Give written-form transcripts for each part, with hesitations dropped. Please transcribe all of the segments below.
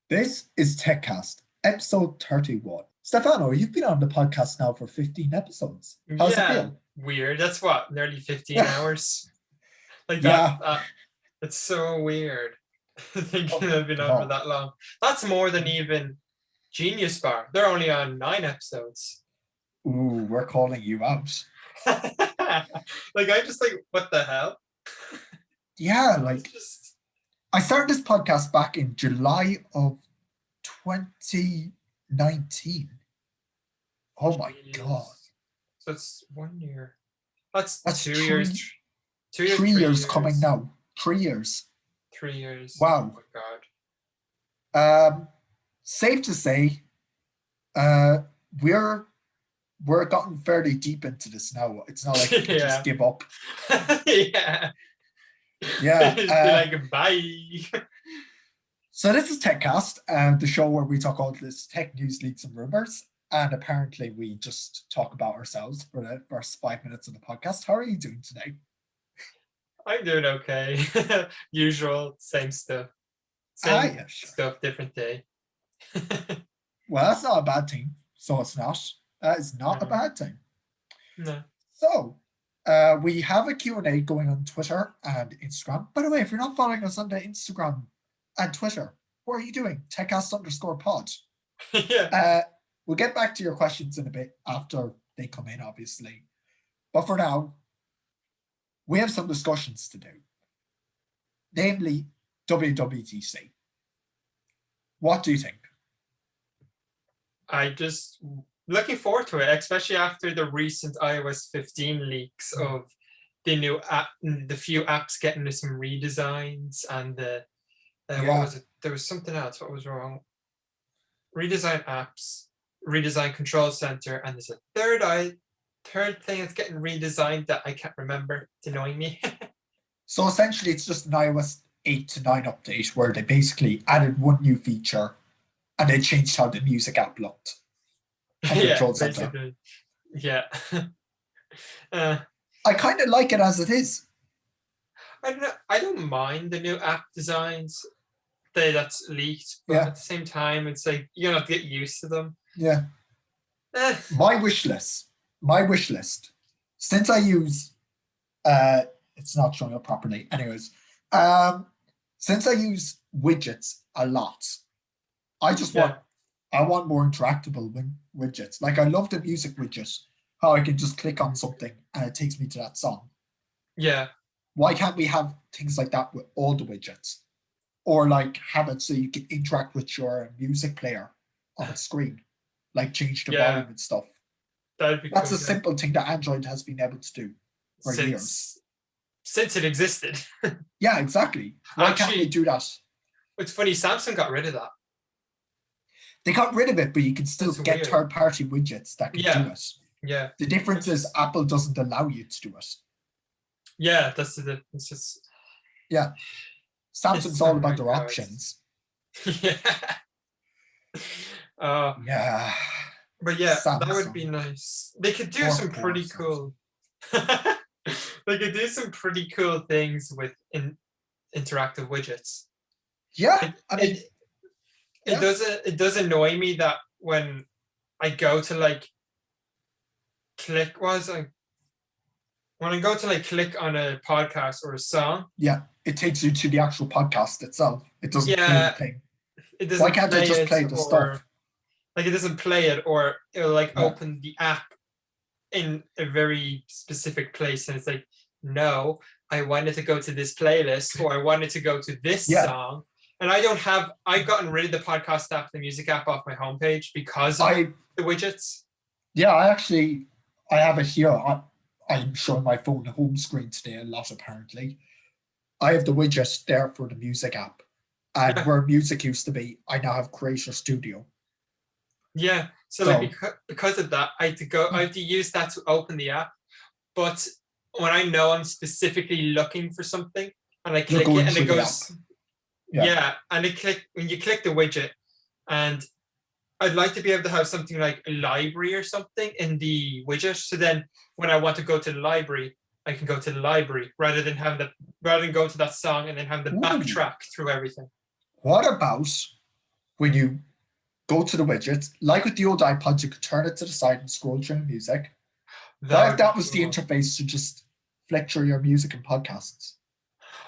This is TechCast, episode 31. Stefano, you've been on the podcast now for 15 episodes. How's it Yeah, feel? weird. That's what, nearly 15 hours? Like that, Yeah. it's so weird Oh thinking my I've been on for God. that long. That's more than even Genius Bar. They're only on 9 episodes. Ooh, we're calling you out. Like, I just like, what the hell? Yeah, It's like just, I started this podcast back in July of 2019. Oh my God. jeez. So it's 1 year. That's That's 2 years, three 2 years, three three years coming years, now. 3 years. 3 years. Oh Wow. my God. Safe to say, uh, we're we're gotten fairly deep into this now. It's not like we can just Yeah. give up. Yeah. Yeah. Just be like, bye. So this is TechCast, the show where we talk all this tech news, leaks, and rumors. And apparently, we just talk about ourselves for the first 5 minutes of the podcast. How are you doing today? I'm doing okay. Usual, same stuff. Same Yeah, sure. stuff, different day. Well, that's not a bad thing. So it's not. That is not a No. bad thing. No. So we have a Q&A going on Twitter and Instagram. By the way, if you're not following us on the Instagram and Twitter, what are you doing? TechCast_pod. Yeah. We'll get back to your questions in a bit after they come in, obviously. But for now, we have some discussions to do, namely WWDC. What do you think? I just looking forward to it, especially after the recent iOS 15 leaks of the new app, the few apps getting some redesigns, and what was it? There was something else. What was wrong? Redesign apps, redesign control center, and there's a third thing that's getting redesigned that I can't remember. It's annoying me. So essentially, it's just an iOS 8 to 9 update where they basically added one new feature and they changed how the music app looked and Yeah, control center. basically. Yeah. I kind of like it as it is. I don't mind the new app designs that's leaked, but at the same time, it's like you're gonna have to get used to them. Yeah. My wish list. Since I use, it's not showing up properly. Anyways, since I use widgets a lot, I want more interactable widgets. Like I love the music widget, how I can just click on something and it takes me to that song. Yeah. Why can't we have things like that with all the widgets? Or like have it so you can interact with your music player on a screen, like change the volume and stuff. That's a simple thing that Android has been able to do for years. Since it existed. Yeah, exactly. Why can't we do that? It's funny, Samsung got rid of that. They got rid of it, but you can still get third-party widgets that can do it. Yeah. The difference is Apple doesn't allow you to do it. Yeah, that's the difference. Just yeah. Samsung's all about their options. Yeah. Yeah. But yeah, that would be nice. They could do some pretty cool. They could do some pretty cool things with interactive widgets. Yeah, I mean, it does annoy me that when I go to like click when I go to like click on a podcast or a song. Yeah, it takes you to the actual podcast itself. It doesn't play the thing. It doesn't. Why can't it just play the stuff? Like it doesn't play it, or it'll like open the app in a very specific place, and it's like, no, I wanted to go to this playlist, or I wanted to go to this song, and I've gotten rid of the podcast app, the music app off my homepage because of the widgets. Yeah, I have it here. I'm showing my phone home screen today a lot, apparently. I have the widget there for the music app. And where music used to be, I now have Creator Studio. Yeah, so like because of that, I have to use that to open the app. But when I know I'm specifically looking for something, and I click it, and it goes, and when you click the widget, and I'd like to be able to have something like a library or something in the widget. So then, when I want to go to the library, I can go to the library rather than go to that song and then have the backtrack through everything. What about when you go to the widgets, like with the old iPods, you could turn it to the side and scroll through music. What if that was the interface to just flick through your music and podcasts?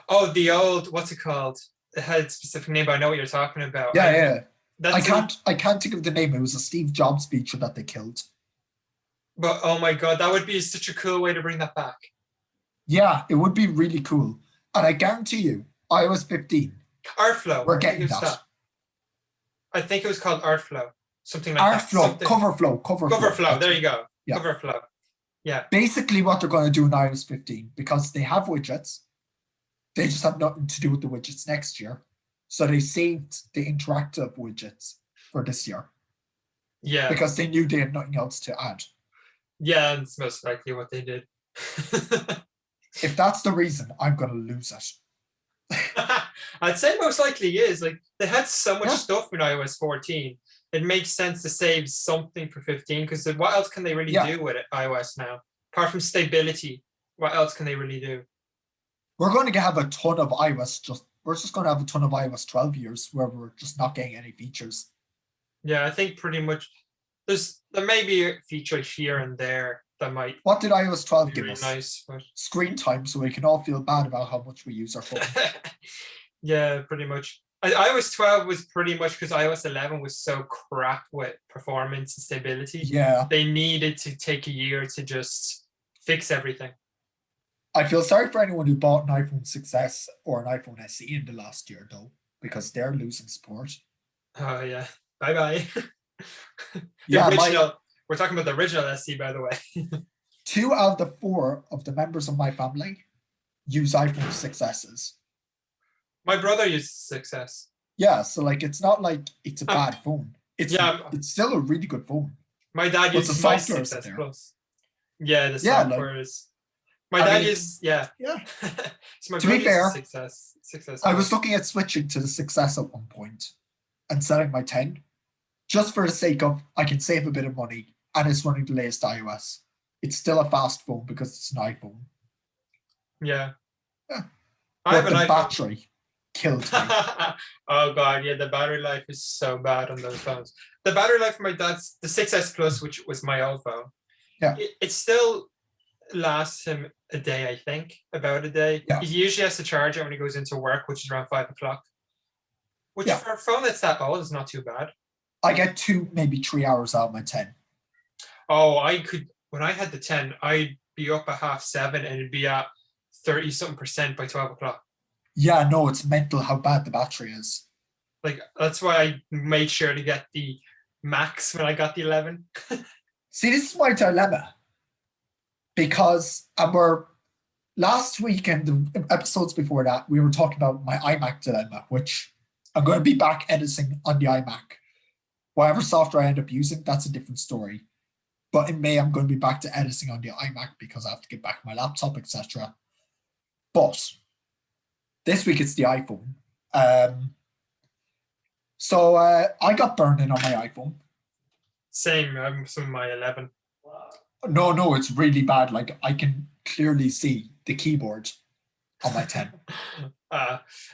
Oh, the old, what's it called? It had a specific name, but I know what you're talking about. Yeah. I can't think of the name. It was a Steve Jobs feature that they killed. But oh my god, that would be such a cool way to bring that back. Yeah, it would be really cool. And I guarantee you, iOS 15. Artflow. We're getting that. I think it was called Artflow. Something like that. Coverflow. There you go. Yeah. Coverflow. Yeah. Basically what they're going to do in iOS 15, because they have widgets, they just have nothing to do with the widgets next year. So they saved the interactive widgets for this year. Yeah. Because they knew they had nothing else to add. Yeah, that's most likely what they did. If that's the reason, I'm going to lose it. I'd say most likely is. Like, they had so much stuff in iOS 14. It makes sense to save something for 15, because what else can they really do with iOS now? Apart from stability, what else can they really do? We're going to have a ton of iOS. We're just going to have a ton of iOS 12 years where we're just not getting any features. Yeah, I think pretty much there may be a feature here and there that might. What did iOS 12 give us? Nice, but... Screen time, so we can all feel bad about how much we use our phone. Yeah, pretty much. iOS 12 was pretty much because iOS 11 was so crap with performance and stability. Yeah. They needed to take a year to just fix everything. I feel sorry for anyone who bought an iPhone 6S or an iPhone SE in the last year, though, because they're losing support. Oh, yeah. Bye-bye. Yeah, we're talking about the original SE, by the way. 2 out of the 4 of the members of my family use iPhone 6Ss. My brother uses 6S. Yeah, so like it's not like it's a bad phone. It's still a really good phone. My dad uses my 6S Plus. Yeah, the software is. My dad is yeah. So to be fair, 6S. I was looking at switching to the 6S at one point and selling my 10, just for the sake of I can save a bit of money and it's running the latest iOS. It's still a fast phone because it's an iPhone. Yeah. But the battery killed me. Oh god, yeah, the battery life is so bad on those phones. The battery life of my dad's, the 6S Plus, which was my old phone, it still lasts him a day, I think, about a day. Yeah. He usually has to charge it when he goes into work, which is around 5 o'clock. Which for a phone that's that old is not too bad. I get 2, maybe 3 hours out of my 10. Oh, when I had the 10, I'd be up at 7:30 and it'd be at 30-something% by 12 o'clock. Yeah, no, it's mental how bad the battery is. Like, that's why I made sure to get the max when I got the 11. See, this is my dilemma. Because last week and the episodes before that, we were talking about my iMac dilemma, which I'm going to be back editing on the iMac. Whatever software I end up using, that's a different story. But in May, I'm going to be back to editing on the iMac because I have to get back my laptop, etc. But this week it's the iPhone. So I got burned in on my iPhone. Same, I'm from my 11. No, it's really bad. Like I can clearly see the keyboard on my 10.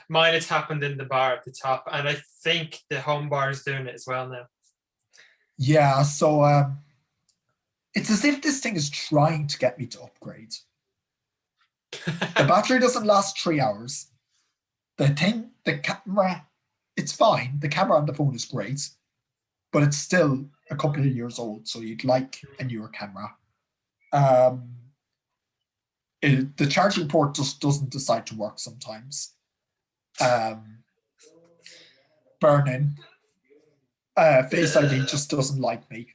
Mine, it's happened in the bar at the top, and I think the home bar is doing it as well now. Yeah, so it's as if this thing is trying to get me to upgrade. The battery doesn't last 3 hours. The camera, it's fine. The camera on the phone is great, but it's still a couple of years old, so you'd like a newer camera. The charging port just doesn't decide to work sometimes. Burning. Face ID just doesn't like me.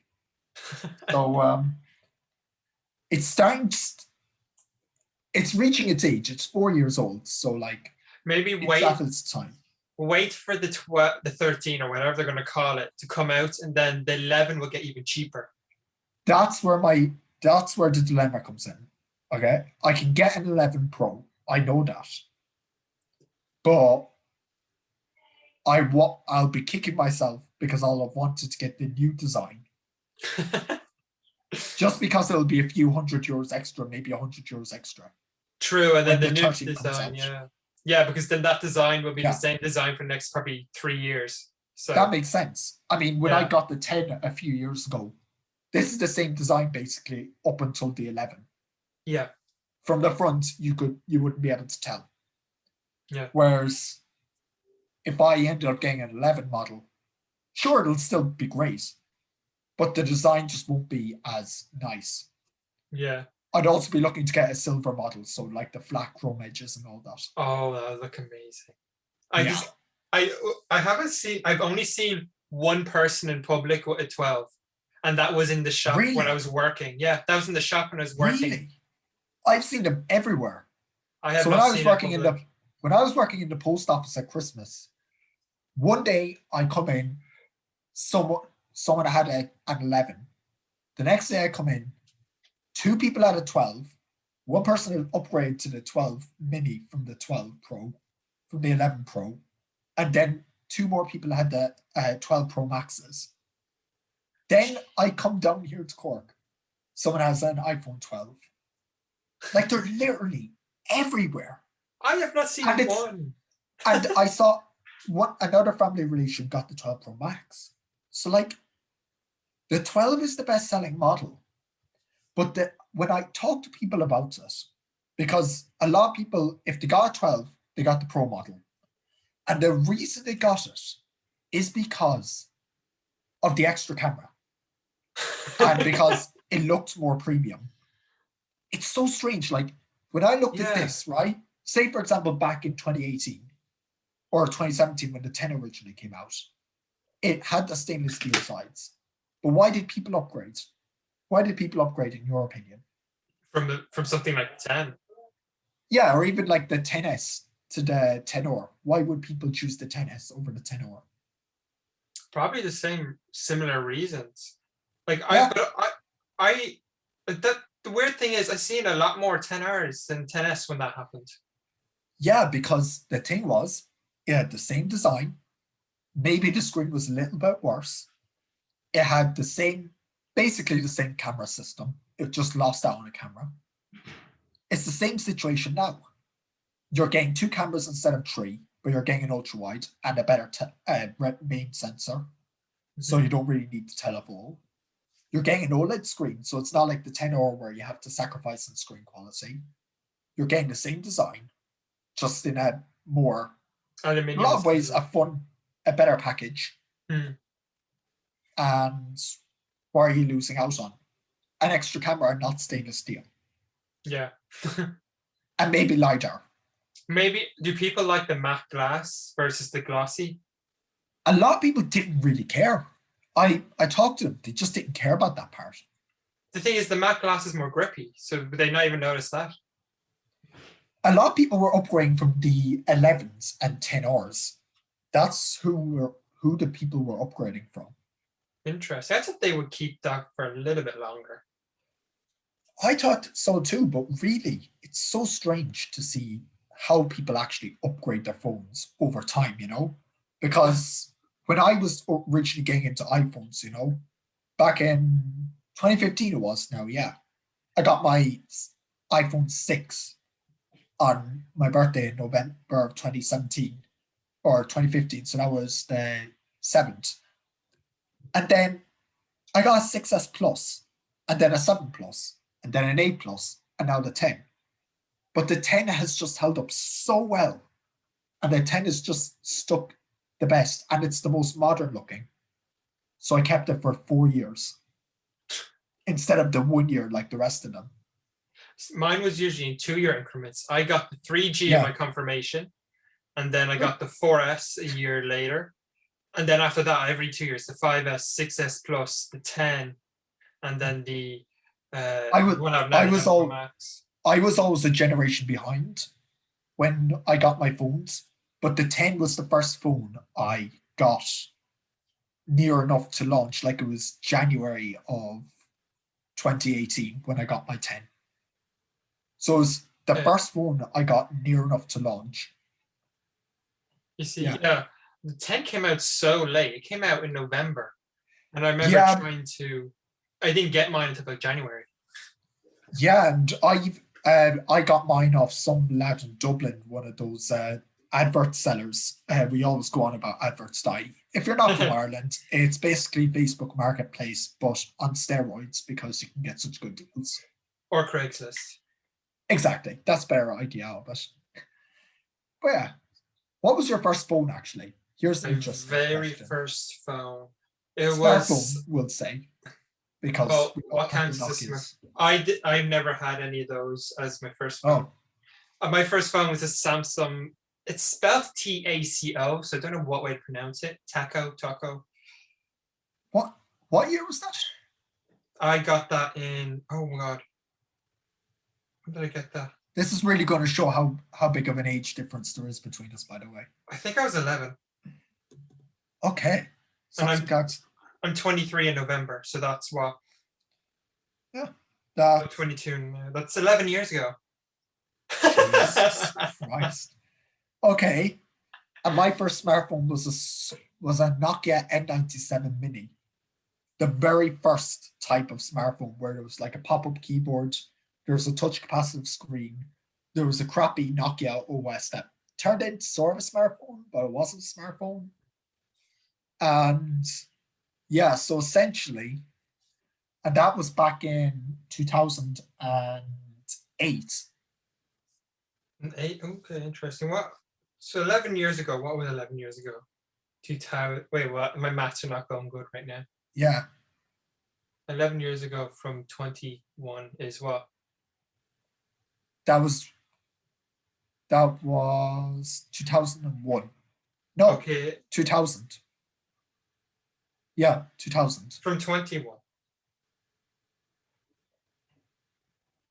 So it's starting. It's reaching its age. It's 4 years old. So like maybe wait for the 13 or whatever they're going to call it to come out, and then the 11 will get even cheaper. That's where the dilemma comes in. Okay, I can get an 11 Pro. I know that, but I'll be kicking myself because I'll have wanted to get the new design. Just because it'll be a few €100 extra, maybe €100 extra. True, and then the new design, yeah, because then that design will be the same design for the next probably 3 years. So that makes sense. I mean, when I got the 10 a few years ago, this is the same design basically up until the 11. Yeah. From the front, you wouldn't be able to tell. Yeah. Whereas if I ended up getting an 11 model, sure, it'll still be great, but the design just won't be as nice. Yeah. I'd also be looking to get a silver model, so like the flat chrome edges and all that. Oh, that would look amazing. I haven't seen. I've only seen one person in public with a 12, and that was in the shop when I was working. Yeah, that was in the shop when I was working. Really? I've seen them everywhere. I have so when I was working in the post office at Christmas, one day I come in, someone had an 11. The next day I come in, two people had a 12. One person had upgraded to the 12 mini from the 12 Pro, from the 11 Pro, and then two more people had the 12 Pro Maxes. Then I come down here to Cork. Someone has an iPhone 12. Like, they're literally everywhere. I have not seen one. And I saw another family relation got the 12 Pro Max. So, like, the 12 is the best-selling model. But when I talk to people about it, because a lot of people, if they got a 12, they got the Pro model. And the reason they got it is because of the extra camera. And because it looks more premium. It's so strange. Like, when I looked at this, right? Say, for example, back in 2018 or 2017 when the 10 originally came out, it had the stainless steel sides. But why did people upgrade? Why did people upgrade, in your opinion? From something like the 10? Yeah, or even like the 10S to the 10R. Why would people choose the 10S over the 10R? Probably the same similar reasons. Like the weird thing is I've seen a lot more 10Rs than 10S when that happened. Yeah, because the thing was, it had the same design. Maybe the screen was a little bit worse. It had basically the same camera system. It just lost out on a camera. It's the same situation now. You're getting two cameras instead of three, but you're getting an ultra wide and a better main sensor. Mm-hmm. So you don't really need to telephoto. You're getting an OLED screen, so it's not like the 10R where you have to sacrifice on screen quality. You're getting the same design, just in a more, aluminum, in a lot of ways, a better package. Hmm. And what are you losing out on? An extra camera, not stainless steel. Yeah. And maybe LiDAR. Maybe, do people like the matte glass versus the glossy? A lot of people didn't really care. I talked to them, they just didn't care about that part. The thing is, the matte glass is more grippy, so would they not even notice that? A lot of people were upgrading from the 11s and 10Rs. That's who the people were upgrading from. Interesting. I thought they would keep that for a little bit longer. I thought so too, but really, it's so strange to see how people actually upgrade their phones over time, because when I was originally getting into iPhones, back in 2015 it was now, yeah. I got my iPhone 6 on my birthday in November of 2017 or 2015, so that was the 7th. And then I got a 6S Plus, and then a 7 Plus, and then an 8 Plus, and now the 10. But the 10 has just held up so well, and the 10 is just stuck the best, and it's the most modern looking. So I kept it for 4 years instead of the 1 year like the rest of them. Mine was usually in 2-year increments. I got the 3G in my confirmation, and then I got the 4S a year later. And then after that, every 2 years, the 5S, 6S Plus, the 10, and then the I was always a generation behind when I got my phones, but the 10 was the first phone I got near enough to launch. Like, it was January of 2018 when I got my 10. So it was the first phone I got near enough to launch. You see, the 10 came out so late. It came out in November. And I remember I didn't get mine until about January. Yeah, and I got mine off some lad in Dublin, one of those advert sellers. We always go on about adverts.ie. If you're not from Ireland, it's basically Facebook Marketplace, but on steroids because you can get such good deals. Or Craigslist. Exactly. That's a better idea of it. But yeah, what was your first phone actually? Here's the interesting very question. First phone. It Smartphone, was. we'll say. Because what counts as smart? I've never had any of those as my first phone. My first phone was a Samsung. It's spelled TACO, so I don't know what way to pronounce it. Taco. What year was that? I got that in. Oh my god. When did I get that? This is really going to show how big of an age difference there is between us, by the way. I think I was 11. Okay. I'm 23 in November, so that's what. Yeah. I'm 22 now. That's 11 years ago. Jesus Christ. Okay. And my first smartphone was a Nokia N97 Mini. The very first type of smartphone where there was like a pop-up keyboard, there was a touch capacitive screen, there was a crappy Nokia OS that turned into sort of a smartphone, but it wasn't a smartphone. And yeah, so essentially, and that was back in 2008. Okay, interesting. What? So 11 years ago, what was 11 years ago? 2000. Wait, what? My maths are not going good right now. Yeah. 11 years ago from 21 is what? That was 2001. No, okay. 2000. Yeah, 2000. From 21.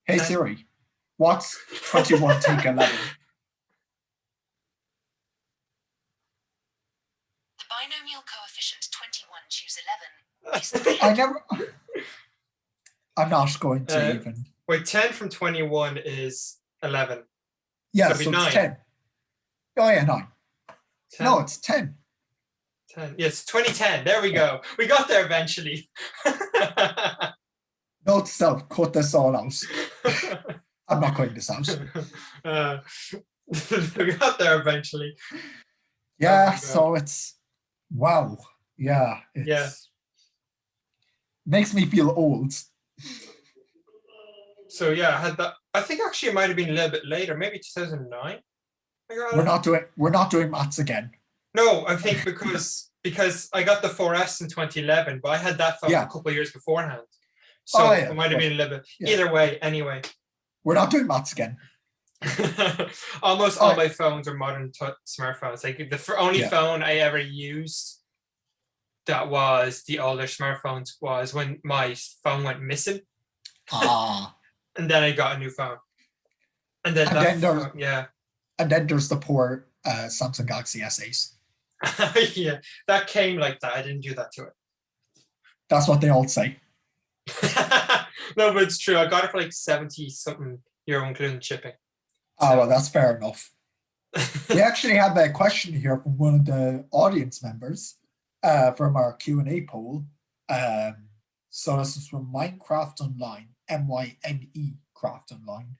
Hey 10. Siri, what's 21 take 11? The binomial coefficient 21 choose 11. I'm not going to even. Wait, 10 from 21 is 11. Yeah, so it's 10. Oh yeah, 9. 10. No, it's 10. 10. Yes, 2010. There we go. We got there eventually. Note to self, cut this all out. I'm not cutting this out. We got there eventually. Yeah, so it's wow. Yeah, makes me feel old. So yeah, I had that. I think actually it might have been a little bit later, maybe 2009. We're not doing maths again. No, I think because I got the 4S in 2011, but I had that phone a couple of years beforehand. So it might have been a little bit. Either way, anyway. We're not doing maths again. Almost all my phones are modern smartphones. Like the only phone I ever used that was the older smartphones was when my phone went missing. And then I got a new phone. And then And then there's the poor Samsung Galaxy S8. Yeah, that came like that. I didn't do that to it. That's what they all say. No, but it's true. I got it for like 70-something euro, including shipping. So. Oh, well, that's fair enough. We actually have a question here from one of the audience members from our Q&A poll. So this is from Minecraft Online, MYNE Craft Online.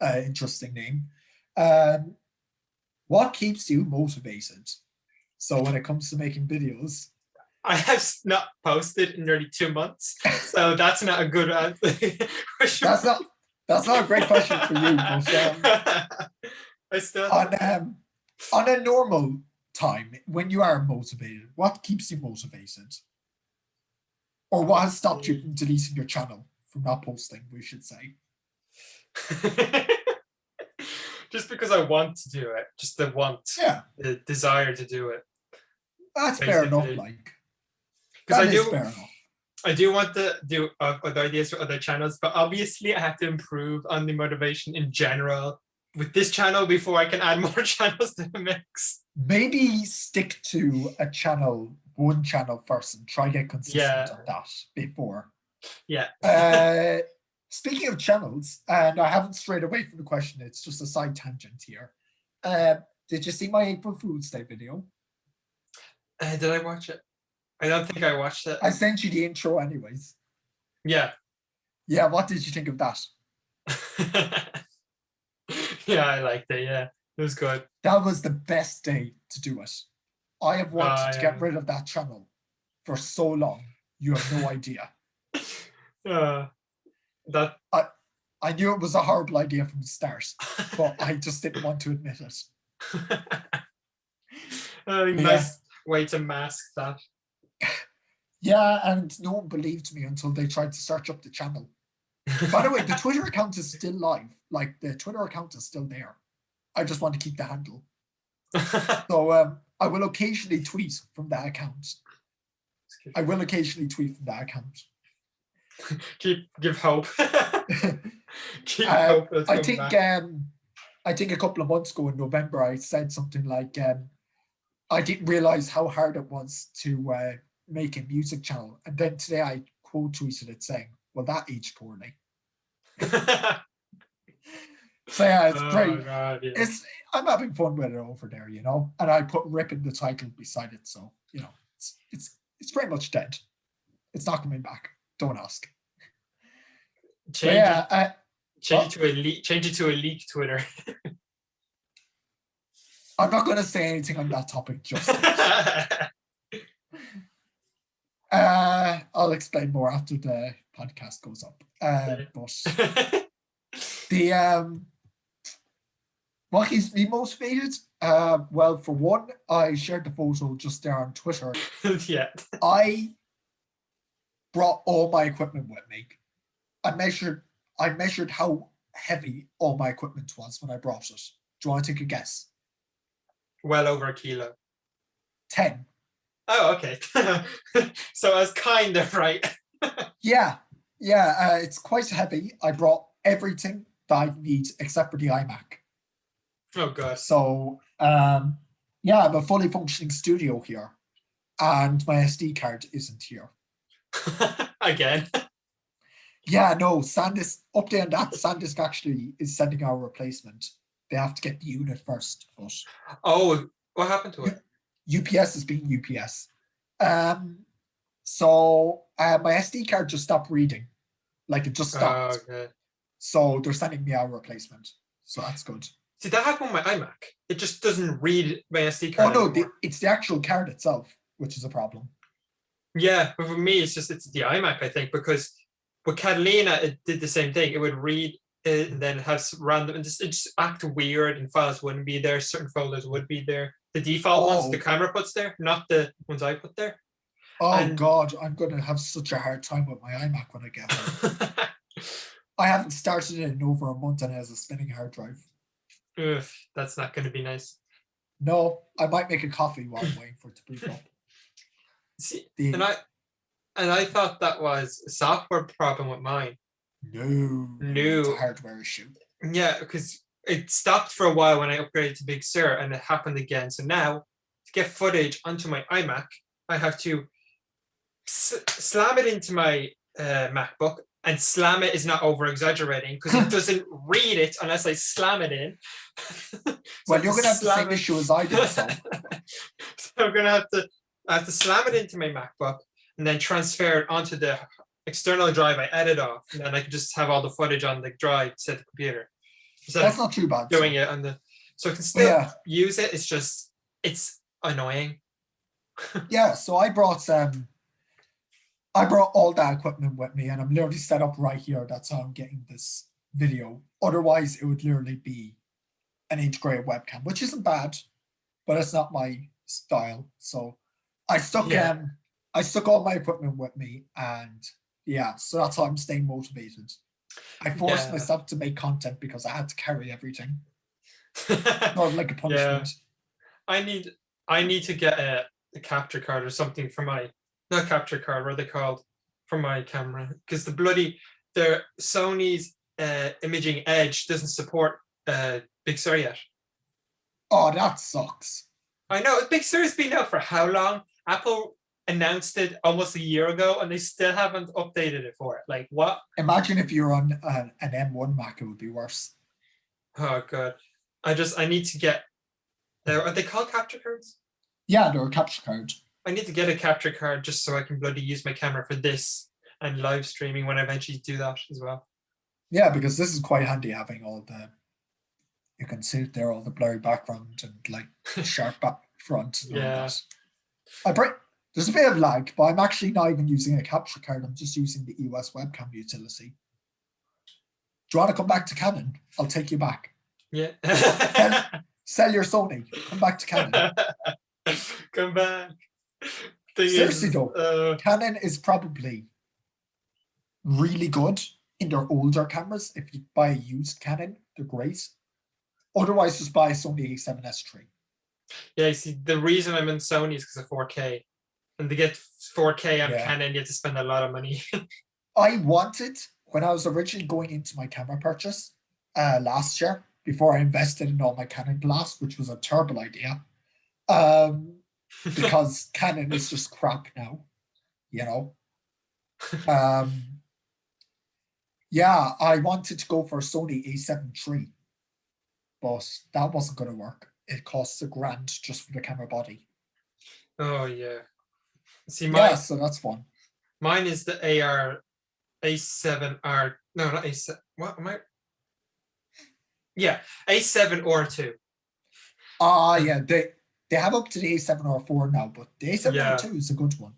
Interesting name. What keeps you motivated? So when it comes to making videos, I have not posted in nearly 2 months, so that's not a good answer. That's not a great question for you. But, I still on a normal time when you are motivated, what keeps you motivated, or what has stopped you from deleting your channel, from not posting? We should say. Just because I want to do it, just the the desire to do it. That's basically fair enough. Like, because I do want to do other ideas for other channels, but obviously I have to improve on the motivation in general with this channel before I can add more channels to the mix. Maybe stick to one channel first, and try to get consistent on that before. Yeah. Speaking of channels, and I haven't strayed away from the question, it's just a side tangent here. Did you see my April Fool's Day video? Did I watch it? I don't think I watched it. I sent you the intro anyways. Yeah. Yeah, what did you think of that? Yeah, I liked it, yeah. It was good. That was the best day to do it. I have wanted to get rid of that channel for so long. You have no idea. I knew it was a horrible idea from the start, but I just didn't want to admit it. Nice way to mask that. Yeah, and no one believed me until they tried to search up the channel. By the way, the Twitter account is still live. Like, the Twitter account is still there. I just want to keep the handle. So I will occasionally tweet from that account. Give hope. Keep hope. I think a couple of months ago in November, I said something like, I didn't realize how hard it was to make a music channel. And then today I quote tweeted it saying, well, that aged poorly. So yeah, it's great. God, yeah. I'm having fun with it over there, you know. And I put "rip" in the title beside it, so you know, it's pretty much dead. It's not coming back. Don't ask. Change it to a leak Twitter. I'm not going to say anything on that topic just yet. I'll explain more after the podcast goes up. But what keeps me motivated? Well, for one, I shared the photo just there on Twitter. Yeah. I brought all my equipment with me. I measured how heavy all my equipment was when I brought it. Do you want to take a guess? Well over a kilo. 10. Oh, okay. So I was kind of right. Yeah. It's quite heavy. I brought everything that I need except for the iMac. Oh, God. So, I have a fully functioning studio here, and my SD card isn't here. Again. Yeah, no, SanDisk, update on that. SanDisk actually is sending our replacement. They have to get the unit first. But oh, what happened to it? UPS is being UPS. So my SD card just stopped reading. Like, it just stopped. Oh, okay. So they're sending me our replacement. So that's good. See, that happened with my iMac. It just doesn't read my SD card. Oh, no, it's the actual card itself, which is a problem. Yeah, but for me, it's the iMac, I think, because with Catalina, it did the same thing. It would read it and then have random, and it just act weird, and files wouldn't be there. Certain folders would be there. The default ones the camera puts there, not the ones I put there. Oh, God, I'm going to have such a hard time with my iMac when I get home. I haven't started it in over a month and it has a spinning hard drive. Ugh, that's not going to be nice. No, I might make a coffee while I'm waiting for it to boot up. See, and I thought that was a software problem with mine. No. It's a hardware issue. Yeah, because it stopped for a while when I upgraded to Big Sur, and it happened again. So now, to get footage onto my iMac, I have to slam it into my MacBook, and slam it is not over-exaggerating because it doesn't read it unless I slam it in. Well, you're going to have the same issue as I did, so. So I'm going to have to slam it into my MacBook and then transfer it onto the external drive I edit off, and then I can just have all the footage on the drive set the computer. That's not too bad. Doing it on so I can still use it. It's annoying. Yeah, so I brought all that equipment with me, and I'm literally set up right here. That's how I'm getting this video. Otherwise, it would literally be an integrated webcam, which isn't bad, but it's not my style. So I stuck all my equipment with me, and so that's how I'm staying motivated. I forced myself to make content because I had to carry everything. Not like a punishment. Yeah. I need to get a capture card or something for my not capture card, what are they called, for my camera, because the Sony's Imaging Edge doesn't support Big Sur yet. Oh, that sucks. I know. Big Sur's been out for how long? Apple announced it almost a year ago, and they still haven't updated it for it. Like, what? Imagine if you're on an M1 Mac, it would be worse. Oh, God. I need to get... Are they called capture cards? Yeah, they're a capture card. I need to get a capture card just so I can bloody use my camera for this and live streaming when I eventually do that as well. Yeah, because this is quite handy having all you can see there all the blurry background and like sharp back front and all that. There's a bit of lag, but I'm actually not even using a capture card. I'm just using the EOS webcam utility. Do you want to come back to Canon? I'll take you back. Yeah. Sell your Sony. Come back to Canon. Come back. Seriously though, Canon is probably really good in their older cameras. If you buy a used Canon, they're great. Otherwise, just buy a Sony a7S III. Yeah, you see, the reason I'm in Sony is because of 4K. And to get 4K on Canon, you have to spend a lot of money. I wanted, when I was originally going into my camera purchase last year, before I invested in all my Canon glass, which was a terrible idea, because Canon is just crap now, you know. Yeah, I wanted to go for a Sony a7 III, but that wasn't going to work. It costs $1,000 just for the camera body. Oh yeah. See, so that's fun. Mine is the A7R. No, not A7. What am I? Yeah, A7R2. Yeah, they have up to the A7R4 now, but the A7R2 is a good one.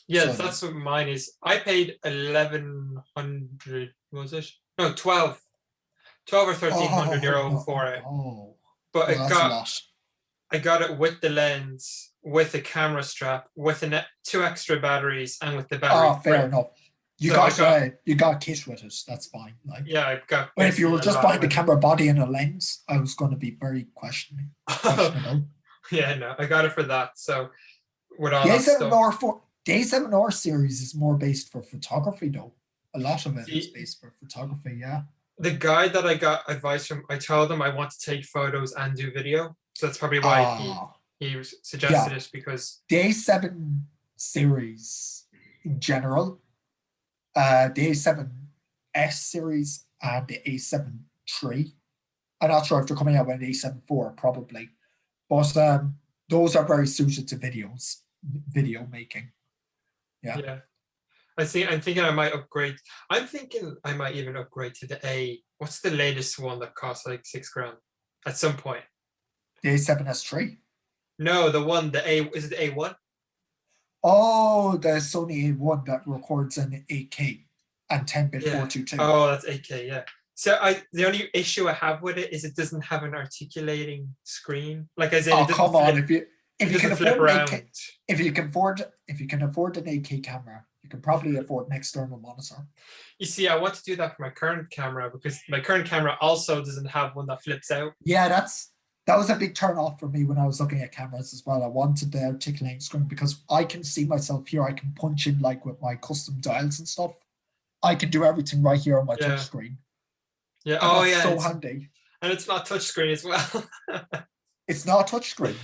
Yeah, so that's what mine is. I paid 1,100. Was it? No, 12 or 1,300 euro for it. Oh, but I got it with the lens, with a camera strap, with two extra batteries, and with the battery. Oh, fair enough. You got kit with it. That's fine. Like, yeah, I got. But if you were just buying the camera body and a lens, I was going to be very questionable. Yeah, no, I got it for that. So with all the that stuff. The A7R series is more based for photography, though. A lot of it is based for photography. Yeah. The guy that I got advice from, I told him I want to take photos and do video. So that's probably why he suggested it, because the A7 series in general, the A7S series and the A7 III. I'm not sure if they're coming out with an A7 IV, probably, but those are very suited to video making. Yeah. I'm thinking I might upgrade. I'm thinking I might even upgrade to the what's the latest one that costs like $6,000 at some point? The A7S III? No, the one, is it the A1? Oh, the Sony A1 that records in 8K and 10-bit 422. Oh, that's 8K, yeah. So the only issue I have with it is it doesn't have an articulating screen. Like, as in, it doesn't come on, if you can afford an 8K, if you can afford an 8K camera, you can probably afford an external monitor. You see, I want to do that for my current camera, because my current camera also doesn't have one that flips out. Yeah, that was a big turn off for me when I was looking at cameras as well. I wanted the articulating screen because I can see myself here. I can punch in like with my custom dials and stuff. I can do everything right here on my touch screen. Yeah. And that's so handy. And it's not touch screen as well. It's not touch screen.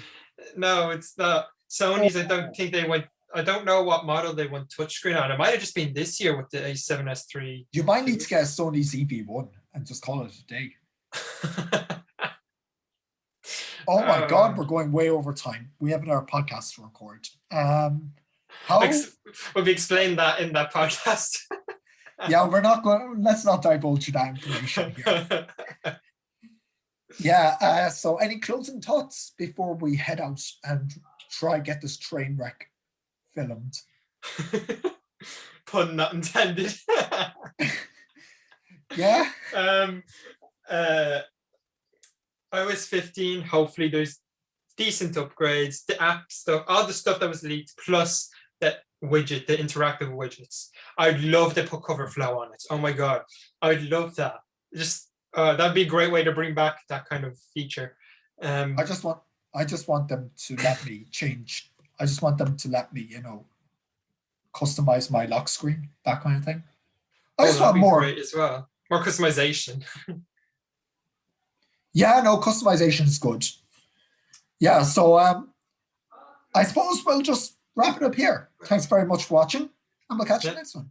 No, it's not. Sony's, I don't think they went. I don't know what model they want touchscreen on. It might have just been this year with the A7S III. You might need to get a Sony ZV-1 and just call it a day. Oh my God, we're going way over time. We have another podcast to record. We'll be explaining that in that podcast. Yeah, let's not divulge that information here. So any closing thoughts before we head out and try get this train wreck filmed? Pun not intended. Yeah. iOS 15, hopefully there's decent upgrades, the app stuff, all the stuff that was leaked, plus the widget, the interactive widgets. I'd love to put cover flow on it. Oh my God, I'd love that. Just that'd be a great way to bring back that kind of feature. I just want them to let me change. I just want them to let me, customize my lock screen, that kind of thing. I just want more as well. More customization. Yeah, no, customization is good. Yeah, so I suppose we'll just wrap it up here. Thanks very much for watching, and we'll catch you next one.